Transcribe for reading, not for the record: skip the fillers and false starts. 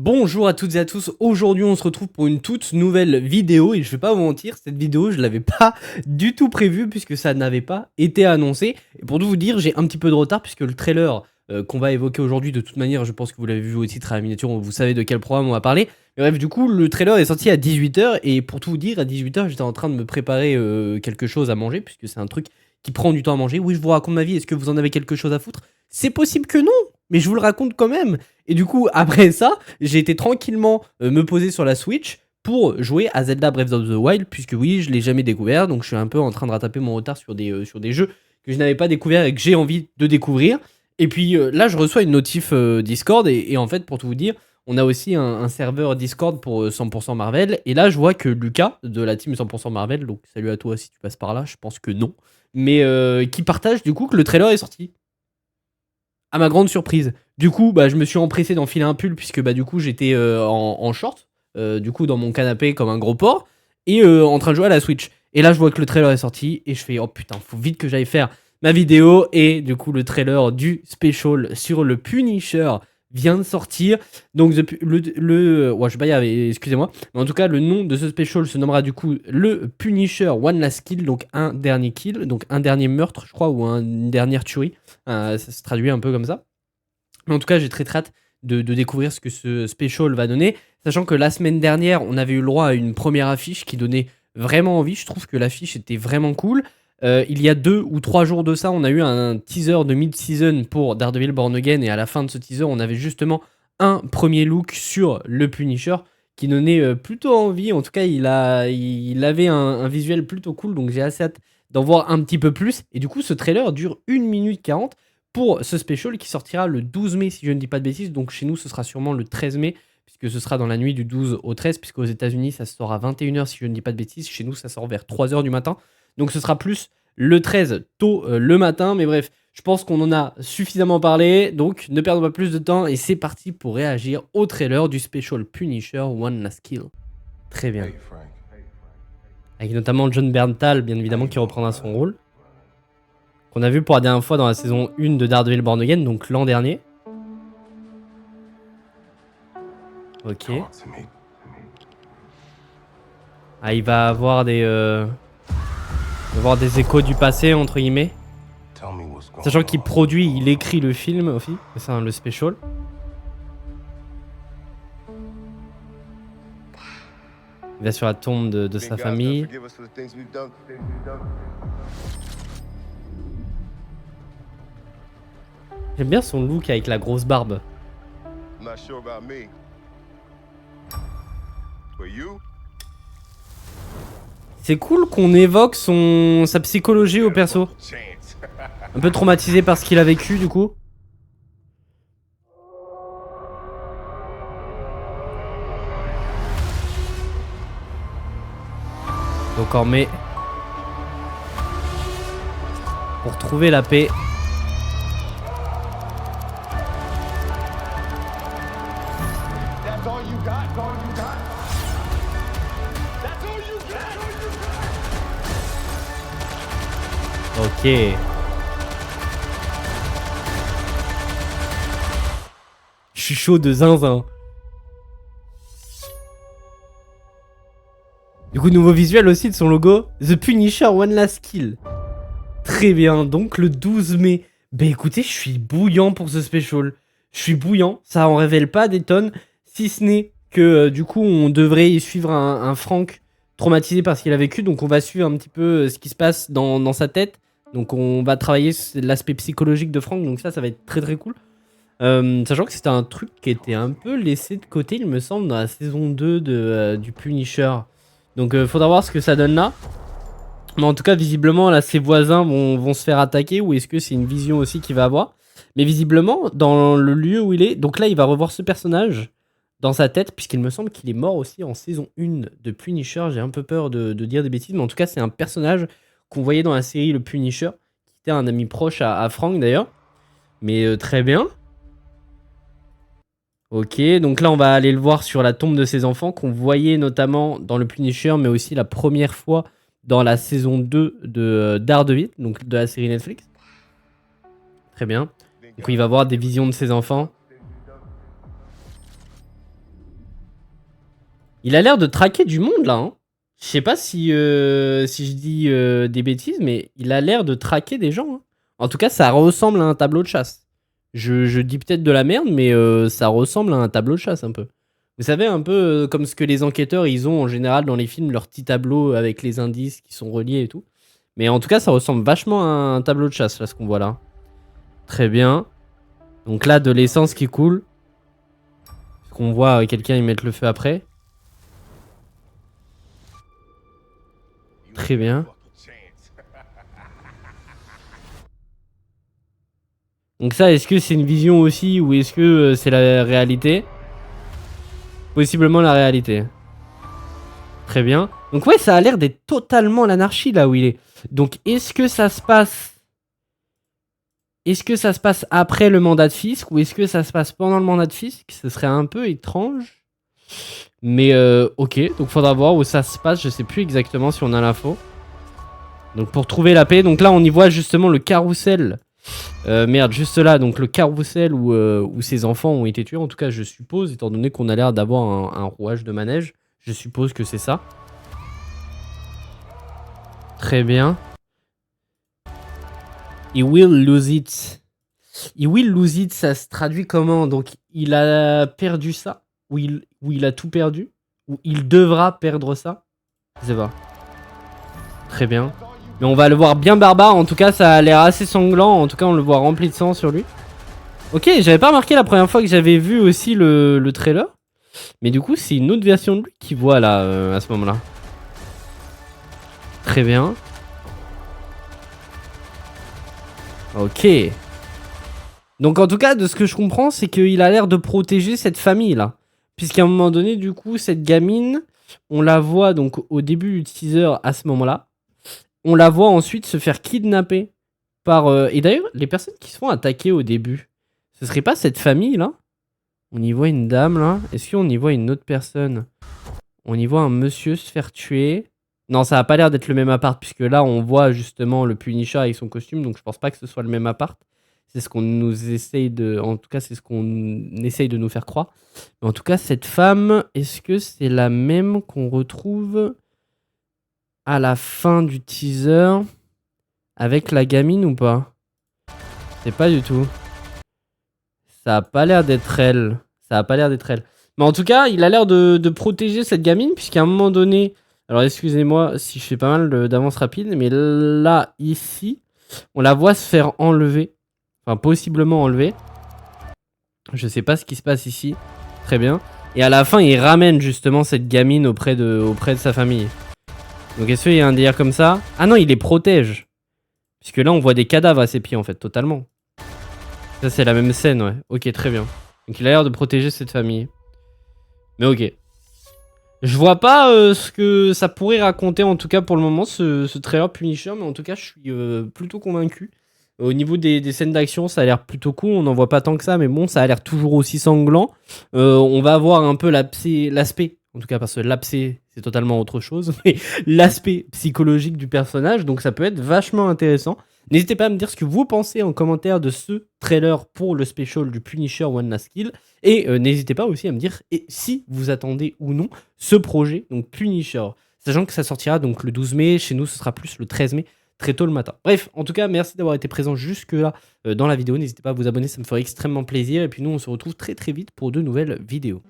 Bonjour à toutes et à tous, aujourd'hui on se retrouve pour une toute nouvelle vidéo et je vais pas vous mentir, cette vidéo je l'avais pas du tout prévue puisque ça n'avait pas été annoncé. Et pour tout vous dire, j'ai un petit peu de retard puisque le trailer qu'on va évoquer aujourd'hui, de toute manière je pense que vous l'avez vu au titre à la miniature, vous savez de quel programme on va parler. Mais bref, du coup le trailer est sorti à 18h et pour tout vous dire, à 18h j'étais en train de me préparer quelque chose à manger puisque c'est un truc qui prend du temps à manger. Oui, je vous raconte ma vie, est-ce que vous en avez quelque chose à foutre? C'est possible que non, mais je vous le raconte quand même. Et du coup, après ça, j'ai été tranquillement me poser sur la Switch pour jouer à Zelda Breath of the Wild, puisque oui, je l'ai jamais découvert, donc je suis un peu en train de rattraper mon retard sur des jeux que je n'avais pas découvert et que j'ai envie de découvrir. Et puis là, je reçois une notif Discord, et en fait, pour tout vous dire, on a aussi un serveur Discord pour 100% Marvel, et là, je vois que Lucas, de la team 100% Marvel, donc salut à toi si tu passes par là, je pense que non, mais qui partage du coup que le trailer est sorti. À ma grande surprise. Du coup, bah, je me suis empressé d'enfiler un pull puisque bah, du coup j'étais en short, du coup dans mon canapé comme un gros porc, et en train de jouer à la Switch. Et là je vois que le trailer est sorti et je fais oh putain, faut vite que j'aille faire ma vidéo. Et du coup le trailer du special sur le Punisher vient de sortir. Donc ouais, je vais pas y arriver, excusez-moi. Mais en tout cas le nom de ce special se nommera du coup le Punisher One Last Kill, donc un dernier kill, donc un dernier meurtre je crois, ou une dernière tuerie. Ça se traduit un peu comme ça. Mais en tout cas, j'ai très hâte de découvrir ce que ce special va donner. Sachant que la semaine dernière, on avait eu le droit à une première affiche qui donnait vraiment envie. Je trouve que l'affiche était vraiment cool. Il y a 2 ou 3 jours de ça, on a eu un teaser de mid-season pour Daredevil Born Again. Et à la fin de ce teaser, on avait justement un premier look sur le Punisher qui donnait plutôt envie. En tout cas, il avait un visuel plutôt cool. Donc j'ai assez hâte d'en voir un petit peu plus. Et du coup, ce trailer dure 1 minute 40 pour ce special qui sortira le 12 mai, si je ne dis pas de bêtises. Donc chez nous, ce sera sûrement le 13 mai, puisque ce sera dans la nuit du 12 au 13, puisqu'aux États-Unis, ça sort à 21h, si je ne dis pas de bêtises. Chez nous, ça sort vers 3h du matin. Donc ce sera plus le 13 tôt le matin. Mais bref, je pense qu'on en a suffisamment parlé. Donc ne perdons pas plus de temps et c'est parti pour réagir au trailer du special Punisher One Last Kill. Très bien. Avec notamment John Bernthal, bien évidemment, qui reprendra son rôle. Qu'on a vu pour la dernière fois dans la saison 1 de Daredevil Born Again, donc l'an dernier. Ok. Ah, il va avoir des échos du passé, entre guillemets. Sachant qu'il produit, il écrit le film aussi, c'est le special. Il va sur la tombe de sa famille. J'aime bien son look avec la grosse barbe. C'est cool qu'on évoque sa psychologie au perso. Un peu traumatisé par ce qu'il a vécu du coup. Donc en mai, pour trouver la paix. Ok. Je suis chaud de zinzin. Du coup, nouveau visuel aussi de son logo. The Punisher One Last Kill. Très bien, donc le 12 mai. Bah écoutez, je suis bouillant pour ce special. Je suis bouillant, ça en révèle pas des tonnes. Si ce n'est que du coup, on devrait y suivre un Frank traumatisé par ce qu'il a vécu. Donc on va suivre un petit peu ce qui se passe dans sa tête. Donc on va travailler l'aspect psychologique de Frank. Donc ça va être très très cool. Sachant que c'était un truc qui était un peu laissé de côté, il me semble, dans la saison 2 du Punisher. Donc faudra voir ce que ça donne là. Mais en tout cas, visiblement, là, ses voisins vont se faire attaquer. Ou est-ce que c'est une vision aussi qu'il va avoir? Mais visiblement, dans le lieu où il est... Donc là, il va revoir ce personnage dans sa tête, puisqu'il me semble qu'il est mort aussi en saison 1 de Punisher. J'ai un peu peur de dire des bêtises, mais en tout cas, c'est un personnage qu'on voyait dans la série Le Punisher, qui était un ami proche à Frank d'ailleurs. Mais très bien. Ok, donc là on va aller le voir sur la tombe de ses enfants qu'on voyait notamment dans le Punisher, mais aussi la première fois dans la saison 2 de Daredevil, donc de la série Netflix. Très bien. Du coup il va voir des visions de ses enfants. Il a l'air de traquer du monde, là, hein. Je sais pas si je dis des bêtises, mais il a l'air de traquer des gens, hein. En tout cas, ça ressemble à un tableau de chasse. Je dis peut-être de la merde, mais ça ressemble à un tableau de chasse, un peu. Vous savez, un peu comme ce que les enquêteurs, ils ont en général dans les films, leur petit tableau avec les indices qui sont reliés et tout. Mais en tout cas, ça ressemble vachement à un tableau de chasse, là, ce qu'on voit là. Très bien. Donc là, de l'essence qui coule. Qu'on voit quelqu'un y mettre le feu après. Très bien. Donc ça, est-ce que c'est une vision aussi ou est-ce que c'est la réalité? Possiblement la réalité. Très bien. Donc ouais, ça a l'air d'être totalement l'anarchie là où il est. Donc est-ce que ça se passe... Est-ce que ça se passe après le mandat de fisc ou est-ce que ça se passe pendant le mandat de fisc? Ce serait un peu étrange. Mais ok, donc faudra voir où ça se passe. Je sais plus exactement si on a l'info. Donc pour trouver la paix, donc là on y voit justement le carrousel. Merde, juste là, donc le carrousel où ses enfants ont été tués. En tout cas, je suppose, étant donné qu'on a l'air d'avoir un rouage de manège. Je suppose que c'est ça. Très bien. He will lose it. He will lose it, ça se traduit comment? Donc il a perdu ça? Ou il a tout perdu? Ou il devra perdre ça? Je sais pas. Très bien. Mais on va le voir bien barbare. En tout cas, ça a l'air assez sanglant. En tout cas, on le voit rempli de sang sur lui. Ok, j'avais pas remarqué la première fois que j'avais vu aussi le trailer. Mais du coup, c'est une autre version de lui qui voit là, à ce moment-là. Très bien. Ok. Donc en tout cas, de ce que je comprends, c'est qu'il a l'air de protéger cette famille-là. Puisqu'à un moment donné, du coup, cette gamine, on la voit donc au début du teaser à ce moment-là. On la voit ensuite se faire kidnapper par... Et d'ailleurs, les personnes qui se font attaquer au début, ce serait pas cette famille-là? On y voit une dame, là. Est-ce qu'on y voit une autre personne? On y voit un monsieur se faire tuer. Non, ça a pas l'air d'être le même appart, puisque là, on voit justement le Punisher avec son costume, donc je pense pas que ce soit le même appart. C'est ce qu'on nous essaye de... En tout cas, c'est ce qu'on essaye de nous faire croire. Mais en tout cas, cette femme, est-ce que c'est la même qu'on retrouve à la fin du teaser avec la gamine ou pas? C'est pas du tout. Ça a pas l'air d'être elle. Ça a pas l'air d'être elle. Mais en tout cas, il a l'air de protéger cette gamine, puisqu'à un moment donné... Alors excusez-moi si je fais pas mal d'avance rapide, mais là, ici, on la voit se faire enlever. Enfin, possiblement enlever. Je sais pas ce qui se passe ici. Très bien. Et à la fin, il ramène justement cette gamine auprès de sa famille. Donc est-ce qu'il y a un délire comme ça? Ah non, il les protège. Puisque là, on voit des cadavres à ses pieds, en fait, totalement. Ça, c'est la même scène, ouais. Ok, très bien. Donc il a l'air de protéger cette famille. Mais ok. Je vois pas ce que ça pourrait raconter, en tout cas pour le moment, ce trailer Punisher. Mais en tout cas, je suis plutôt convaincu. Au niveau des scènes d'action, ça a l'air plutôt cool. On n'en voit pas tant que ça, mais bon, ça a l'air toujours aussi sanglant. On va avoir un peu l'aspect, en tout cas parce que l'abcès, c'est totalement autre chose, mais l'aspect psychologique du personnage. Donc ça peut être vachement intéressant. N'hésitez pas à me dire ce que vous pensez en commentaire de ce trailer pour le special du Punisher One Last Kill. Et n'hésitez pas aussi à me dire si vous attendez ou non ce projet, donc Punisher. Sachant que ça sortira donc le 12 mai, chez nous ce sera plus le 13 mai, très tôt le matin. Bref, en tout cas, merci d'avoir été présent jusque là dans la vidéo. N'hésitez pas à vous abonner, ça me ferait extrêmement plaisir. Et puis nous, on se retrouve très très vite pour de nouvelles vidéos.